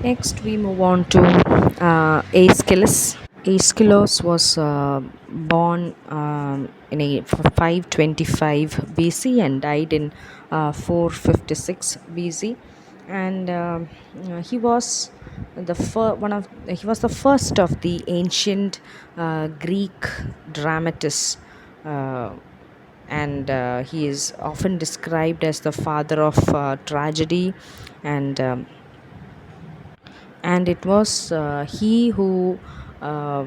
Next, we move on to Aeschylus. Aeschylus was born in 525 BC and died in 456 BC, and he was he was the first of the ancient Greek dramatists. Uh, and he is often described as the father of tragedy, and it was he who uh,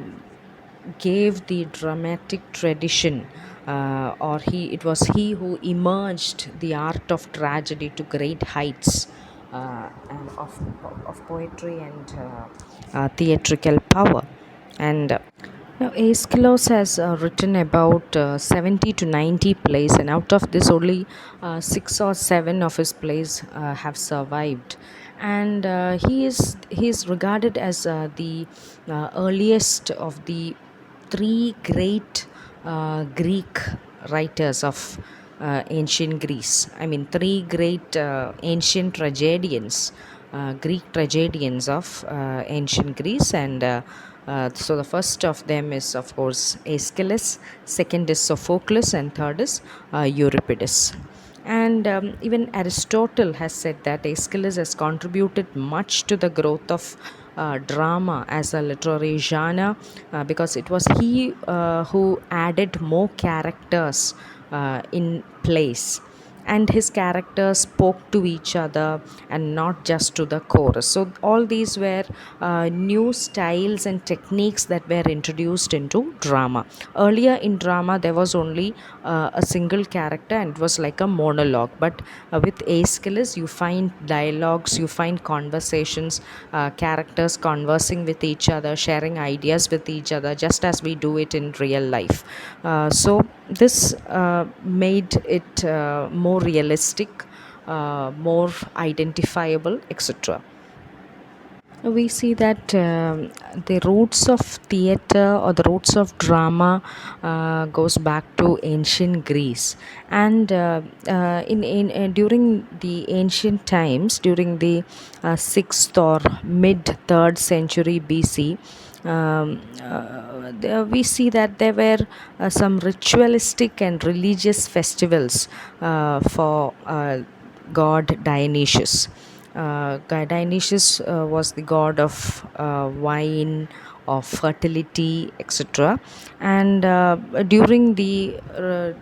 gave the dramatic tradition, or he it was he who emerged the art of tragedy to great heights, and of poetry and theatrical power. And now, Aeschylus has written about 70 to 90 plays, and out of this, only 6 or 7 of his plays have survived. And he is regarded as the earliest of the three great Greek writers of ancient Greece. I mean, three great ancient tragedians, Greek tragedians of ancient Greece, and so the first of them is, of course, Aeschylus, second is Sophocles, and third is Euripides. And even Aristotle has said that Aeschylus has contributed much to the growth of drama as a literary genre, because it was he who added more characters in plays, and his characters spoke to each other and not just to the chorus. So all these were new styles and techniques that were introduced into drama. Earlier in drama there was only a single character, and it was like a monologue, but with Aeschylus you find dialogues, you find conversations, characters conversing with each other, sharing ideas with each other, just as we do it in real life. So this made it more realistic, more identifiable, etc. We see that the roots of theatre or the roots of drama goes back to ancient Greece, and in during the ancient times, during the 6th or mid 3rd century BC, we see that there were some ritualistic and religious festivals for god Dionysius. Dionysius was the god of wine, of fertility, etc. And during the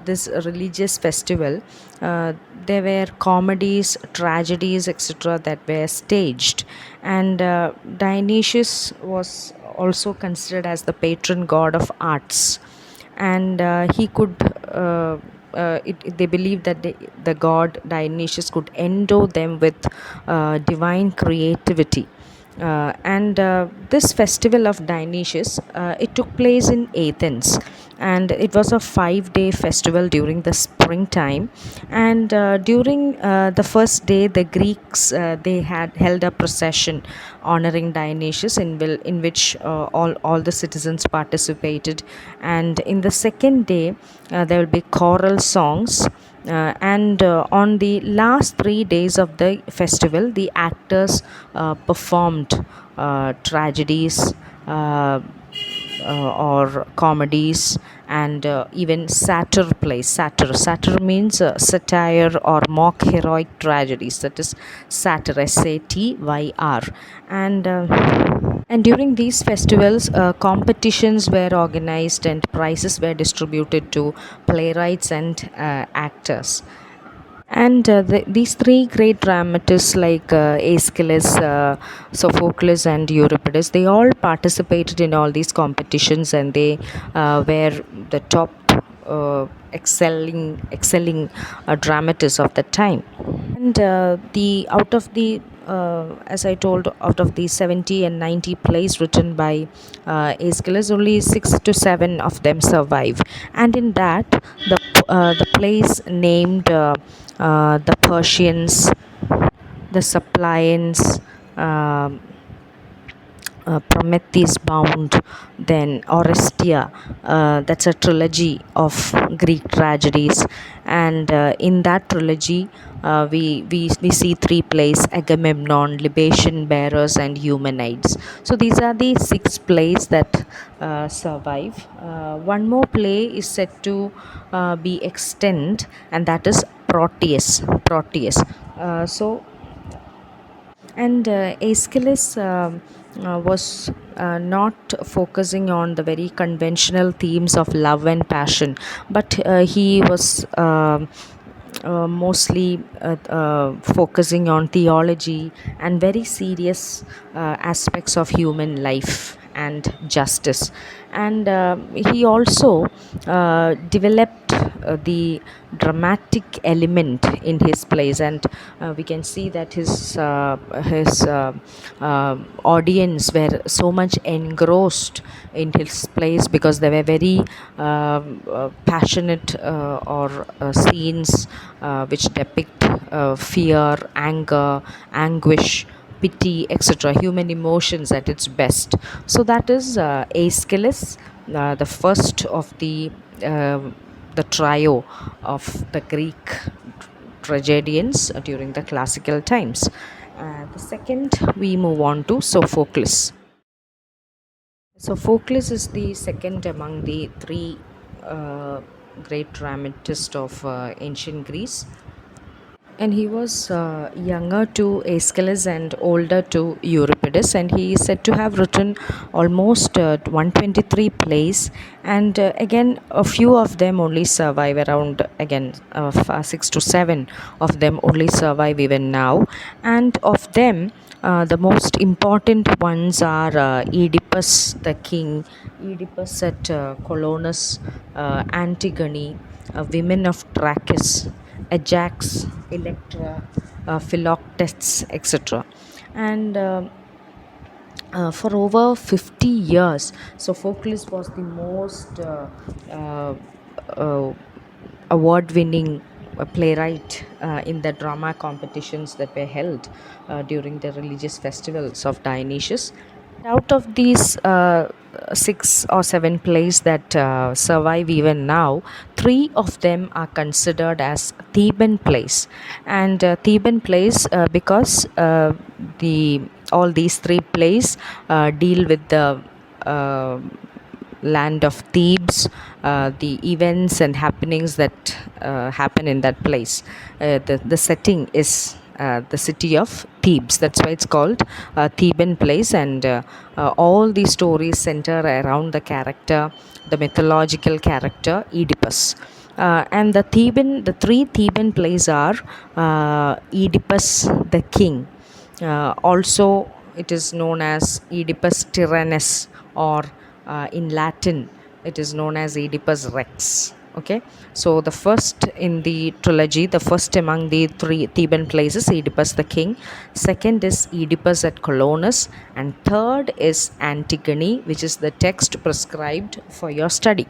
this religious festival, there were comedies, tragedies, etc. that were staged, and Dionysius was also considered as the patron god of arts, and he could they believe that the god Dionysius could endow them with divine creativity. And this festival of Dionysius, it took place in Athens, and it was a 5-day festival during the springtime. And during the first day, the Greeks, they had held a procession honoring Dionysius, in which all the citizens participated. And in the second day, there will be choral songs, and on the last 3 days of the festival, the actors performed tragedies, or comedies, and even satyr plays. Satyr means satire or mock heroic tragedies, that is satyr, SATYR. And and during these festivals, competitions were organized and prizes were distributed to playwrights and actors. And these three great dramatists, like Aeschylus, Sophocles, and Euripides, they all participated in all these competitions, and they were the top excelling dramatists of the time. And the out of the as I told, out of the 70 and 90 plays written by Aeschylus, only 6 to 7 of them survive. And in that, the plays named the Persians, the Suppliants, Prometheus Bound, then Orestia. That's a trilogy of Greek tragedies, and in that trilogy, we see three plays: Agamemnon, Libation Bearers, and Humanides. So these are the six plays that survive. One more play is set to be extant, and that is Proteus. Proteus. So and Aeschylus was not focusing on the very conventional themes of love and passion, but he was mostly focusing on theology and very serious aspects of human life and justice. And he also developed the dramatic element in his plays, and we can see that his audience were so much engrossed in his plays because they were very passionate or scenes which depict fear, anger, anguish, pity, etc., human emotions at its best. So that is Aeschylus, the first of uh, the trio of the Greek tragedians during the classical times. The second, we move on to Sophocles. Sophocles is the second among the three great dramatists of ancient Greece, and he was younger to Aeschylus and older to Euripides, and he is said to have written almost 123 plays, and again a few of them only survive, around again 6 to 7 of them only survive even now, and of them the most important ones are Oedipus the king, Oedipus at Colonus, Antigone, women of Trachis, Ajax, Electra, Philoctetes, etc. And for over 50 years, Sophocles was the most uh, uh, award winning playwright in the drama competitions that were held during the religious festivals of Dionysius. Out of these 6 or 7 plays that survive even now, 3 of them are considered as Theban plays, and Theban plays because the all these 3 plays deal with the uh, land of Thebes, the events and happenings that happen in that place. The setting is the city of Thebes. That's why it's called Theban place, and all these stories center around the character, the mythological character Oedipus. And the 3 Theban plays are Oedipus the king. Also, it is known as Oedipus Tyrannus, or in Latin, it is known as Oedipus Rex. Okay, so the first in the trilogy, the first among the 3 Theban plays is Oedipus the king. Second is Oedipus at Colonus, and third is Antigone, which is the text prescribed for your study.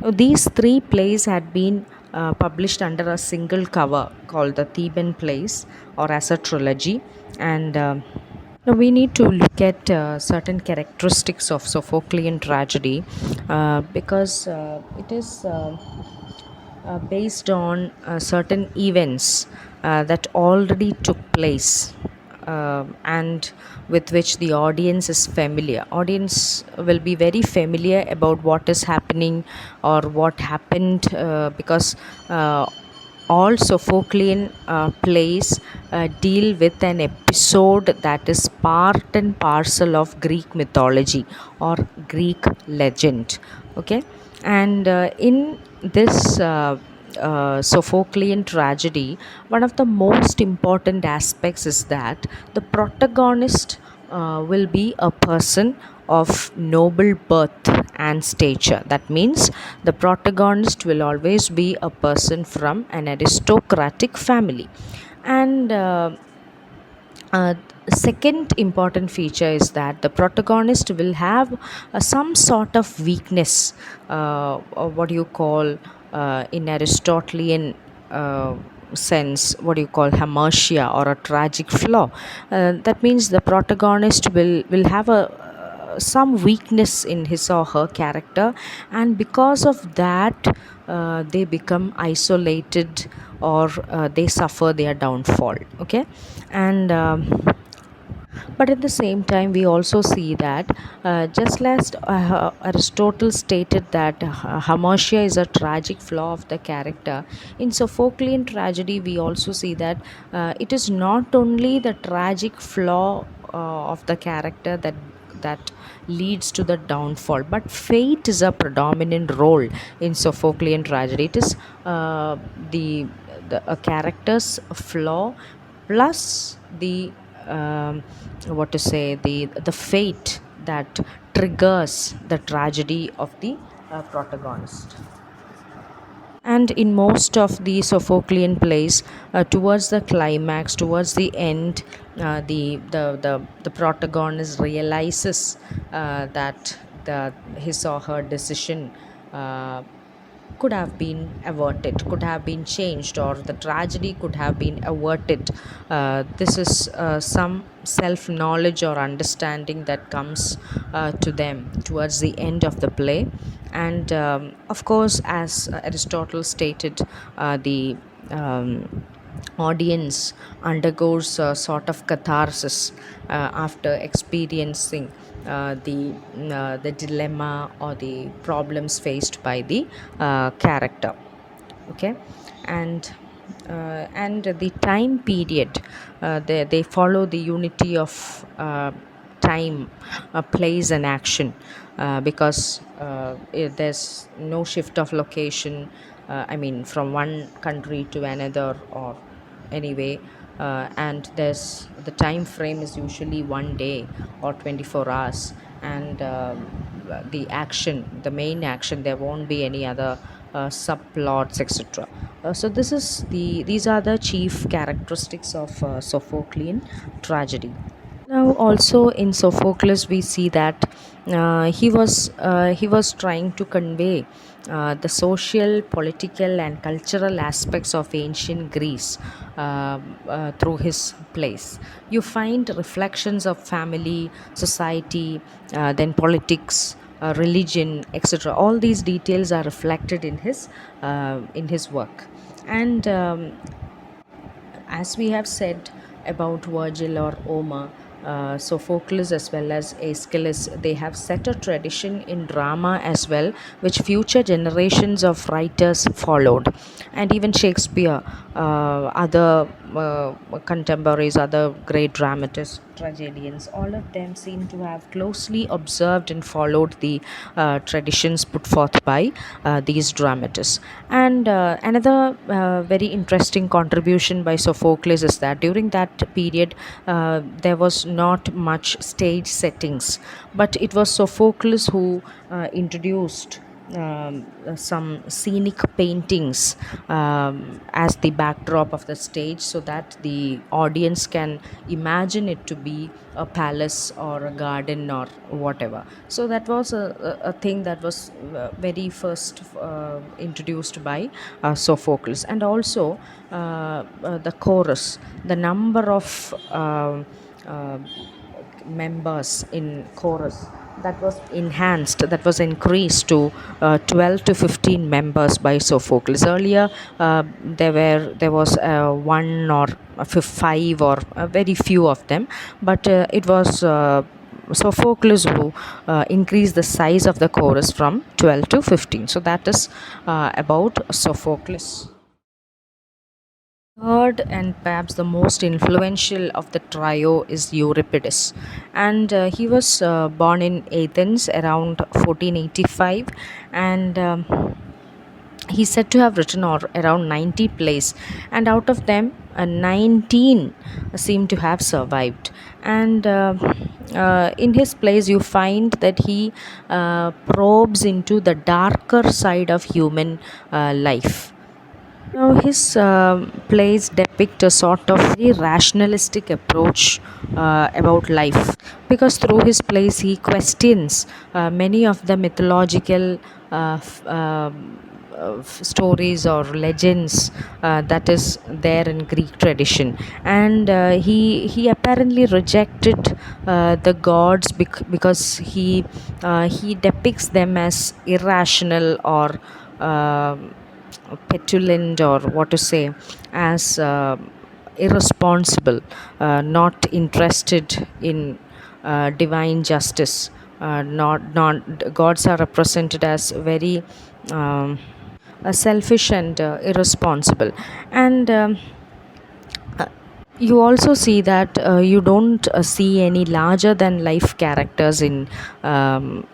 Now, these 3 plays had been published under a single cover called the Theban Plays, or as a trilogy, and now we need to look at certain characteristics of Sophoclean tragedy because it is based on certain events that already took place and with which the audience is familiar. Audience will be very familiar about what is happening or what happened because all Sophoclean plays deal with an episode that is part and parcel of Greek mythology or Greek legend. Okay, and in this Sophoclean tragedy, one of the most important aspects is that the protagonist will be a person of noble birth and stature. That means the protagonist will always be a person from an aristocratic family. And uh, second important feature is that the protagonist will have some sort of weakness, or what you call in Aristotelian sense, what do you call hamartia, or a tragic flaw. That means the protagonist will have a some weakness in his or her character, and because of that, they become isolated, or they suffer their downfall. Okay, and but at the same time, we also see that just as Aristotle stated that hamartia is a tragic flaw of the character, in Sophoclean tragedy we also see that it is not only the tragic flaw of the character that leads to the downfall, but fate is a predominant role in Sophoclean tragedy. It is the a character's flaw plus the what to say, the fate that triggers the tragedy of the protagonist. And in most of the Sophoclean plays, towards the climax, towards the end, the protagonist realizes that his or her decision uh, could have been averted, could have been changed, or the tragedy could have been averted. This is some self knowledge or understanding that comes to them towards the end of the play. And of course, as Aristotle stated, the audience undergoes a sort of catharsis after experiencing the dilemma or the problems faced by the character. Okay, and and the time period, they follow the unity of time, place and action, because there's no shift of location, I mean from one country to another, or anyway, and there's the time frame is usually one day or 24 hours, and the action, the main action, there won't be any other subplots, etc. So these are the chief characteristics of Sophoclean tragedy. Now, also in Sophocles, we see that he was trying to convey the social, political, and cultural aspects of ancient Greece through his plays. You find reflections of family, society, then politics, religion, etc. All these details are reflected in his work, and as we have said about Virgil or Homer, Sophocles as well as Aeschylus, they have set a tradition in drama as well, which future generations of writers followed. And even Shakespeare, other contemporaries, other great dramatists, tragedians, all of them seem to have closely observed and followed the traditions put forth by these dramatists. And another very interesting contribution by Sophocles is that during that period, there was not much stage settings, but it was Sophocles who introduced some scenic paintings as the backdrop of the stage, so that the audience can imagine it to be a palace or a garden or whatever. So that was a thing that was very first introduced by Sophocles. And also the chorus, the number of members in chorus, that was enhanced, that was increased to 12 to 15 members by Sophocles. Earlier there was one or five, or very few of them, but it was Sophocles who increased the size of the chorus from 12 to 15. So that is about Sophocles. Third and perhaps the most influential of the trio is Euripides, and he was born in Athens around 1485, and he's said to have written around 90 plays, and out of them 19 seem to have survived. And in his plays you find that he probes into the darker side of human life. Now, his plays depict a sort of very rationalistic approach about life, because through his plays he questions many of the mythological stories or legends that is there in Greek tradition. And he apparently rejected the gods because he depicts them as irrational or petulant, or what to say, as irresponsible, not interested in divine justice. Not gods are represented as very selfish and irresponsible. And you also see that you don't see any larger than life characters in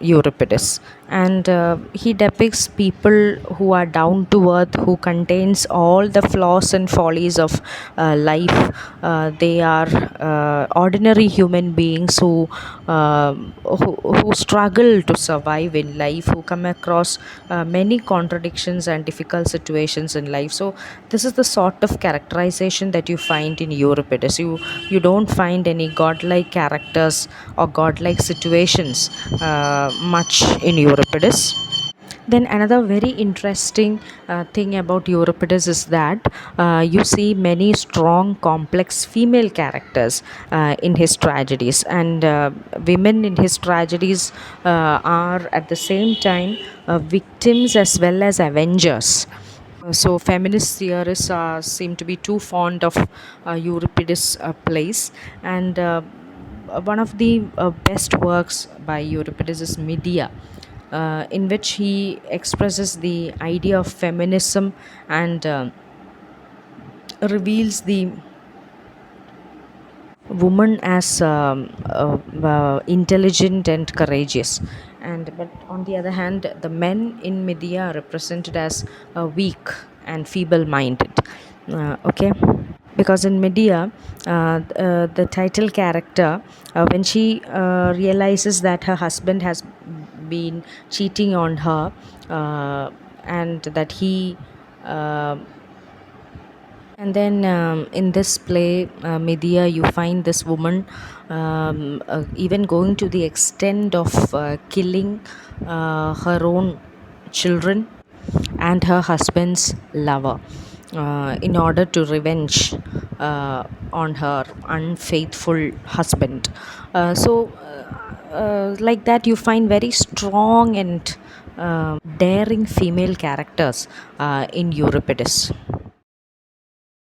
Euripides, and he depicts people who are down to earth, who contains all the flaws and follies of life. They are ordinary human beings who struggle to survive in life, who come across many contradictions and difficult situations in life. So this is the sort of characterization that you find in Euripides. You don't find any godlike characters or godlike situations much in Euripides. Then another very interesting thing about Euripides is that you see many strong, complex female characters in his tragedies, and women in his tragedies are at the same time victims as well as avengers. So feminist theorists seem to be too fond of Euripides' plays, and one of the best works by Euripides is Medea, in which he expresses the idea of feminism and reveals the woman as intelligent and courageous. And but on the other hand, the men in Medea are represented as weak and feeble minded. Okay, because in Medea, the title character, when she realizes that her husband has been cheating on her, and that he uh, and then in this play, Medea, you find this woman even going to the extent of killing her own children and her husband's lover in order to revenge on her unfaithful husband. Like that, you find very strong and daring female characters in Euripides.